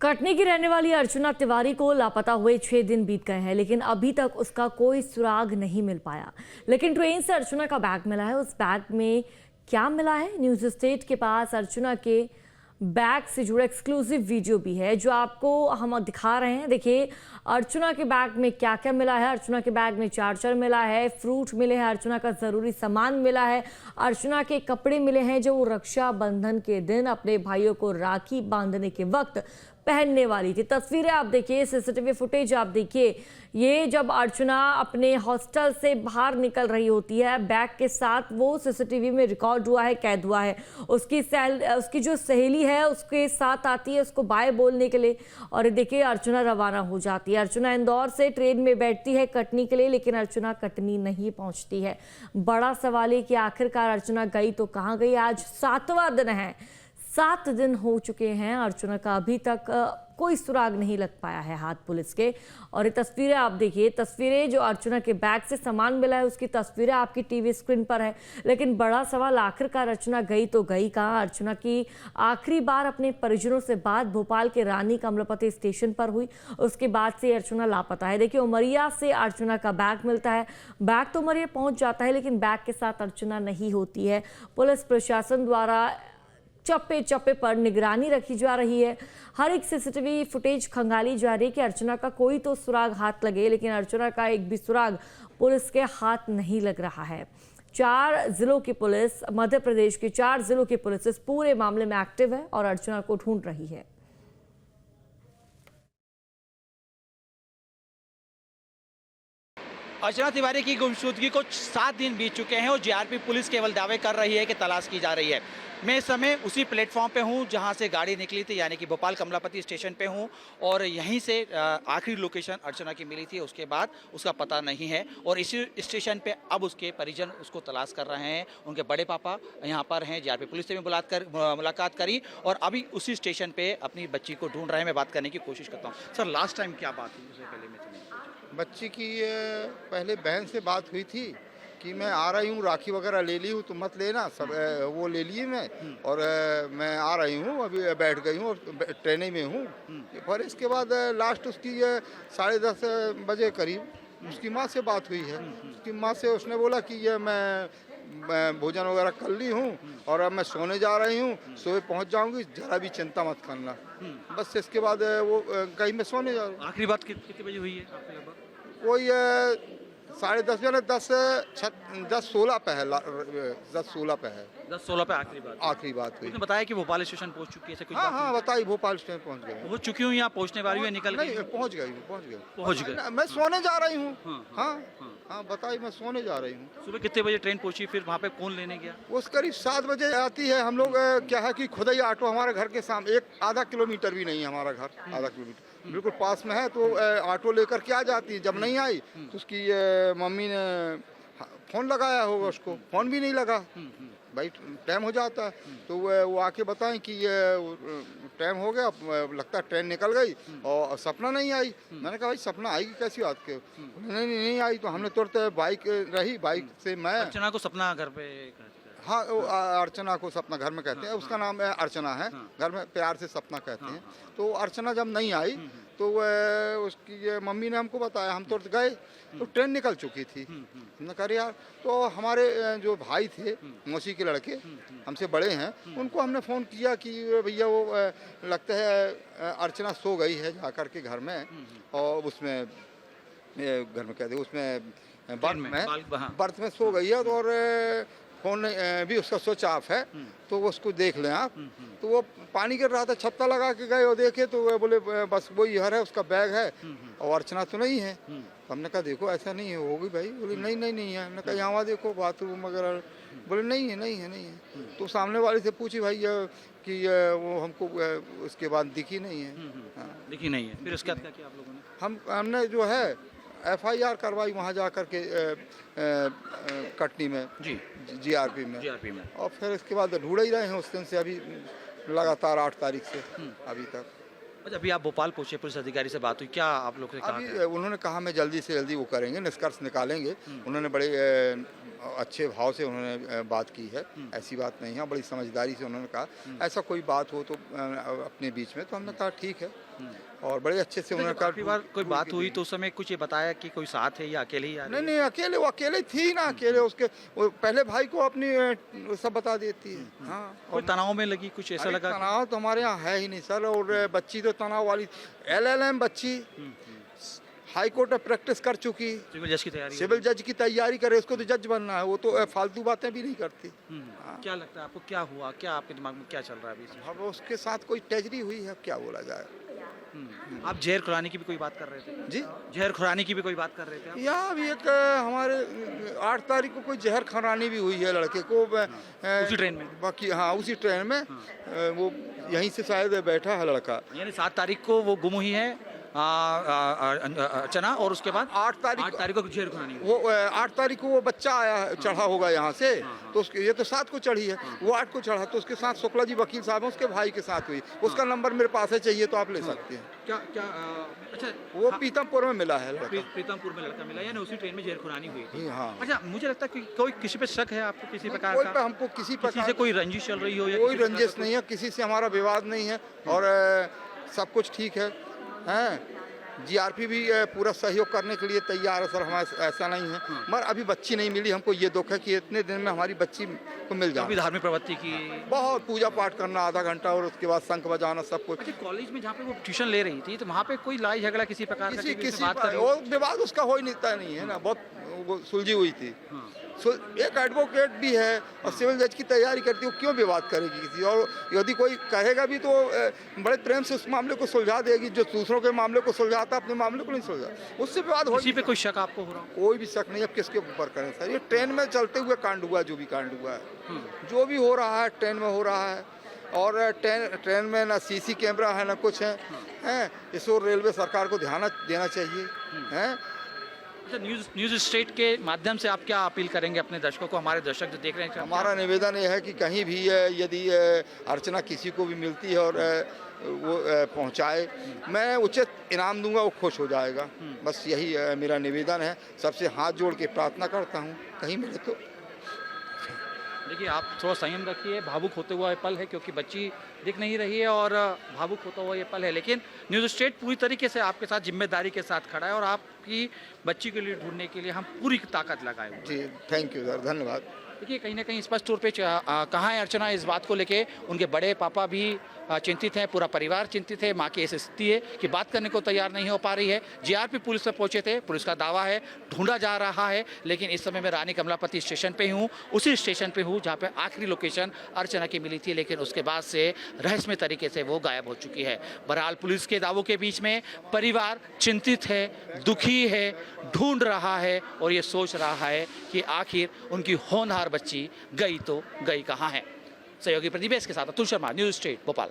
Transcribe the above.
कटनी की रहने वाली अर्चना तिवारी को लापता हुए 6 दिन बीत गए हैं, लेकिन अभी तक उसका कोई सुराग नहीं मिल पाया। लेकिन ट्रेन से अर्चना का बैग मिला है। उस बैग में क्या मिला है? न्यूज स्टेट के पास अर्चना के बैग से जुड़ा एक्सक्लूसिव वीडियो भी है जो आपको हम दिखा रहे हैं। देखिए अर्चना के बैग में क्या क्या मिला है। अर्चना के बैग में चार्जर मिला है, फ्रूट मिले हैं, अर्चना का जरूरी सामान मिला है, अर्चना के कपड़े मिले हैं जो वो रक्षाबंधन के दिन अपने भाइयों को राखी बांधने के वक्त पहनने वाली थी। तस्वीरें आप देखिए, सीसीटीवी फुटेज आप देखिए। ये जब अर्चना अपने हॉस्टल से बाहर निकल रही होती है बैग के साथ, वो सीसीटीवी में रिकॉर्ड हुआ है, कैद हुआ है। उसकी जो सहेली है उसके साथ आती है उसको बाय बोलने के लिए, और देखिए अर्चना रवाना हो जाती है। अर्चना इंदौर से ट्रेन में बैठती है कटनी के लिए, लेकिन अर्चना कटनी नहीं पहुंचती है। बड़ा सवाल है कि आखिरकार अर्चना गई तो कहाँ गई। आज 7वां दिन है, 7 दिन हो चुके हैं, अर्चना का अभी तक कोई सुराग नहीं लग पाया है हाथ पुलिस के। और ये तस्वीरें आप देखिए, तस्वीरें जो अर्चना के बैग से सामान मिला है उसकी तस्वीरें आपकी टीवी स्क्रीन पर है। लेकिन बड़ा सवाल आखिरकार अर्चना गई तो गई कहाँ। अर्चना की आखिरी बार अपने परिजनों से बात भोपाल के रानी कमलापति स्टेशन पर हुई, उसके बाद से अर्चना लापता है। देखिए उमरिया से अर्चना का बैग मिलता है, बैग तो उमरिया पहुंच जाता है लेकिन बैग के साथ अर्चना नहीं होती है। पुलिस प्रशासन द्वारा चप्पे चप्पे पर निगरानी रखी जा रही है। हर एक सीसीटीवी फुटेज खंगाली जा रही है कि अर्चना का कोई तो सुराग हाथ लगे, लेकिन अर्चना का एक भी सुराग पुलिस के हाथ नहीं लग रहा है। 4 जिलों की पुलिस, मध्य प्रदेश के 4 जिलों की पुलिस इस पूरे मामले में एक्टिव है और अर्चना को ढूंढ रही है। अर्चना तिवारी की गुमशुदगी को 7 दिन बीत चुके हैं और जीआरपी पुलिस केवल दावे कर रही है कि तलाश की जा रही है। मैं इस समय उसी प्लेटफॉर्म पे हूँ जहाँ से गाड़ी निकली थी, यानी कि भोपाल कमलापति स्टेशन पे हूँ, और यहीं से आखिरी लोकेशन अर्चना की मिली थी। उसके बाद उसका पता नहीं है और इसी स्टेशन पे अब उसके परिजन उसको तलाश कर रहे हैं। उनके बड़े पापा यहाँ पर हैं। जीआरपी पुलिस से भी मुलाकात करी और अभी उसी स्टेशन पे अपनी बच्ची को ढूंढ रहे हैं। मैं बात करने की कोशिश करता हूँ। सर, लास्ट टाइम क्या बात हुई? उससे पहले मैं बच्ची की पहले बहन से बात हुई थी कि मैं आ रही हूँ, राखी वगैरह ले ली हूँ तो मत लेना, सब वो ले लिए मैं, और मैं आ रही हूँ, अभी बैठ गई हूँ और ट्रेन में हूँ। पर इसके बाद लास्ट उसकी 10:30 बजे करीब उसकी माँ से बात हुई है। उसकी माँ से उसने बोला कि ये मैं भोजन वगैरह कर ली हूँ और अब मैं सोने जा रही हूँ, सुबह पहुँच जाऊँगी, जरा भी चिंता मत करना। बस इसके बाद वो कहीं मैं सोने जा रहा हूँ। आखिरी बात कितने बजे हुई है आपके लगभग? कोई 10:30 या 10:16 पे है, 10:16 पे है। 10-16 पे आखिरी बात हुई। उसने बताया कि भोपाल स्टेशन पहुंच चुकी है, ऐसे कुछ? हाँ, बताई भोपाल स्टेशन पहुंच गए। पहुंच चुकी हूँ, यहाँ पहुंचने वाली है, निकल गई? पहुंच गई। मैं सोने जा रही हूँ। हाँ, बताई मैं सोने जा रही हूँ। सुबह कितने बजे ट्रेन पहुंची? फिर वहाँ पे कौन लेने गया? वो करीब 7 बजे आती है। हम लोग क्या है कि खुदाई ऑटो हमारे घर के सामने, आधा किलोमीटर भी नहीं है हमारा घर, आधा किलोमीटर बिल्कुल पास में है, तो ऑटो लेकर के आ जाती है। जब नहीं आई तो उसकी मम्मी ने फोन लगाया होगा, उसको फोन भी नहीं लगा, भाई टाइम हो जाता है। तो वो आके बताएं कि ये टाइम हो गया, लगता है ट्रेन निकल गई और सपना नहीं आई। मैंने कहा भाई सपना आएगी कैसी बात के? नहीं आई। तो हमने तुरंत बाइक रही, बाइक से मैं अर्चना को सपना घर पे, हाँ, अर्चना को सपना घर में कहते हैं, उसका नाम अर्चना है, घर में प्यार से सपना कहते हैं। तो अर्चना जब नहीं आई तो उसकी मम्मी ने हमको बताया, हम तुरंत गए तो ट्रेन निकल चुकी थी। हमने कहा यार, तो हमारे जो भाई थे, मौसी के लड़के हमसे बड़े हैं, उनको हमने फ़ोन किया कि भैया वो लगता है अर्चना सो गई है जा कर के घर में, और उसमें घर में कहते उसमें बर्थ में सो गई है, तो और फ़ोन भी उसका स्विच ऑफ है, तो उसको देख लें आप। तो वो पानी गिर रहा था, छत्ता लगा के गए और देखे तो वो बोले बस वही घर है, उसका बैग है और अर्चना तो नहीं है। तो हमने कहा देखो ऐसा नहीं है, होगी भाई। बोले नहीं है। हमने कहा यहाँ देखो बाथरूम वगैरह, बोले नहीं है। तो सामने वाले से पूछी भाई कि वो हमको उसके बाद दिखी नहीं है। दिखी नहीं है। फिर उसके बाद क्या किया आप लोगों ने? हमने जो है FIR करवाई वहाँ जा कर के कटनी में, जीआरपी में, और फिर इसके बाद ढूंढ ही रहे हैं उस दिन से, अभी लगातार 8 तारीख से अभी तक। अच्छा, अभी आप भोपाल पहुंचे, पुलिस अधिकारी से बात हुई, क्या आप लोग ने कहा? अभी उन्होंने कहा मैं जल्दी से जल्दी वो करेंगे, निष्कर्ष निकालेंगे। उन्होंने बड़े अच्छे भाव से उन्होंने बात की है, ऐसी बात नहीं है, बड़ी समझदारी से उन्होंने कहा ऐसा कोई बात हो तो अपने बीच में, तो हमने कहा ठीक है, और बड़े अच्छे से उन्होंने कहा। काफी बार कोई बात हुई तो उस समय कुछ ये बताया कि कोई साथ है या अकेले ही आ रही नहीं है? नहीं, अकेले वो अकेले थी ना, अकेले उसके वो पहले भाई को अपनी सब बता देती है। हाँ, कोई तनाव में लगी, कुछ ऐसा अरे लगा? तनाव तो हमारे यहाँ है ही नहीं सर, और बच्ची तो तनाव वाली LLM बच्ची हाई कोर्ट में प्रैक्टिस कर चुकी, सिविल जज की तैयारी? सिविल जज की तैयारी करे, उसको तो जज बनना है, वो तो फालतू बातें भी नहीं करती। क्या लगता है आपको, क्या हुआ, क्या आपके दिमाग में क्या चल रहा है अभी इसमें? अब उसके साथ कोई ट्रेजरी हुई है, क्या बोला जाए। आप जहर खुरानी की भी कोई बात कर रहे थे? जी, जहर खुरानी की भी कोई बात कर रहे थे आप? यहाँ भी एक हमारे 8 तारीख को कोई जहर खरानी भी हुई है लड़के को, उसी ट्रेन में? बाकी हाँ उसी ट्रेन में, वो यहीं से शायद बैठा है लड़का। यानी 7 तारीख को वो गुम हुई है अर्चना, और उसके बाद 8 तारीख 8 तारीख को जहर खुरानी हुई। वो 8 तारीख को वो बच्चा आया चढ़ा होगा यहाँ से, तो उसके ये तो 7 को चढ़ी है, वो 8 को चढ़ा, तो उसके साथ शुक्ला जी वकील साहब हैं, उसके भाई के साथ हुई। उसका नंबर मेरे पास है, चाहिए तो आप ले सकते हैं। क्या क्या अच्छा, वो पीतमपुर में मिला है लड़का। प्रीतमपुर में लड़का मिला, यानी उसी ट्रेन में जहर खुरानी हुई थी। हाँ, अच्छा, मुझे लगता है कि कोई किसी पे शक है आपको, किसी प्रकार कोई का? पे हमको किसी किसी प्रकार से कोई रंजिश चल रही हो या कोई किसी प्रकार रंजिश का नहीं है, किसी से हमारा विवाद नहीं है, और सब कुछ ठीक है। हैं GRP भी पूरा सहयोग करने के लिए तैयार है सर, हमारा ऐसा नहीं है, मगर अभी बच्ची नहीं मिली। हमको ये दुख है कि इतने दिन में हमारी बच्ची को मिल अभी जाए। धार्मिक प्रवृत्ति की बहुत पूजा पाठ करना आधा घंटा, और उसके बाद शंख बजाना, सब कुछ। अच्छा, कॉलेज में जहाँ पे वो ट्यूशन ले रही थी, तो वहाँ पे कोई लड़ाई झगड़ा किसी प्रकार का, किसी किसी से किसी बात कर रही वो हो? विवाद उसका हो ही नहीं है ना, बहुत वो सुलझी हुई थी। एक एडवोकेट भी है और सिविल जज की तैयारी करती है, वो क्यों विवाद करेगी किसी? और यदि कोई कहेगा भी तो बड़े प्रेम से उस मामले को सुलझा देगी, जो दूसरों के मामले को सुलझाता अपने मामले को नहीं सुलझा, उससे विवाद हो। किसी पे कोई शक आपको हो रहा? कोई भी शक नहीं, अब किसके ऊपर करें सर, ये ट्रेन में चलते हुए कांड हुआ, जो भी कांड हुआ है, जो भी हो रहा है ट्रेन में हो रहा है, और ट्रेन में ना CC कैमरा है ना कुछ है, इसको रेलवे सरकार को ध्यान देना चाहिए। हैं अच्छा, न्यूज़ स्टेट के माध्यम से आप क्या अपील करेंगे अपने दर्शकों को, हमारे दर्शक जो देख रहे हैं? हमारा निवेदन ये है कि कहीं भी यदि अर्चना किसी को भी मिलती है और वो पहुंचाए, मैं उचित इनाम दूंगा, वो खुश हो जाएगा। बस यही मेरा निवेदन है, सबसे हाथ जोड़ के प्रार्थना करता हूं, कहीं मिले तो। देखिए, आप थोड़ा संयम रखिए, भावुक होते हुआ ये पल है, क्योंकि बच्ची दिख नहीं रही है और भावुक होता हुआ ये पल है, लेकिन न्यूज़ स्टेट पूरी तरीके से आपके साथ जिम्मेदारी के साथ खड़ा है, और आपकी बच्ची के लिए ढूंढने के लिए हम पूरी ताकत लगाए हुए हैं। जी, थैंक यू सर, धन्यवाद। देखिए, कहीं ना कहीं स्पष्ट तौर पे कहाँ है अर्चना, इस बात को लेके उनके बड़े पापा भी चिंतित हैं, पूरा परिवार चिंतित है। माँ की ऐसी स्थिति है कि बात करने को तैयार नहीं हो पा रही है। GRP पुलिस पर पहुंचे थे, पुलिस का दावा है ढूंढा जा रहा है, लेकिन इस समय मैं रानी कमलापति स्टेशन पे हूँ, उसी स्टेशन पे हूँ जहाँ पे आखिरी लोकेशन अर्चना की मिली थी, लेकिन उसके बाद से रहस्यमय तरीके से वो गायब हो चुकी है। बहरहाल पुलिस के दावों के बीच में परिवार चिंतित है, दुखी है, ढूंढ रहा है, और ये सोच रहा है कि आखिर उनकी होनहार बच्ची गई तो गई कहाँ है। सहयोगी प्रतिभेश के साथ अतुल शर्मा, न्यूज़ स्टेट भोपाल।